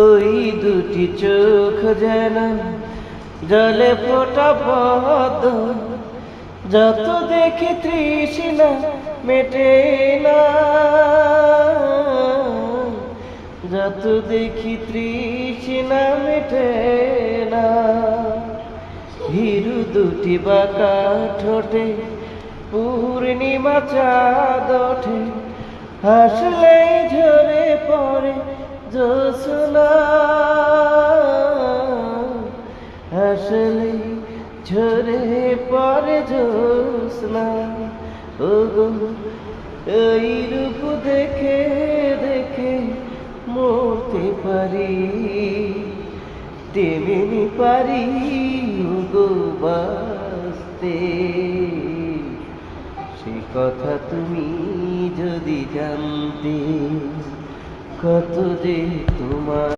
ওই দুটি চোখ যেন জলে ফোটা পদ্ম, যত দেখি তৃষ্ণা মেটে না, যত দেখি তৃষ্ণা মেটে না। ভীরু দুটি বাঁকা ঠোঁটে পূর্ণিমা চাঁদ ওঠে, হাসলেই ঝরে পড়ে জ্যোৎস্না, হাসলেই ঝরে পড়ে জ্যোৎস্না। ওগো এই রূপ দেখে দেখে মরতে পারি, তেমনি পারি ওগো বাঁচতে। সে কথা তুমি যদি জানতে, কত যে তোমার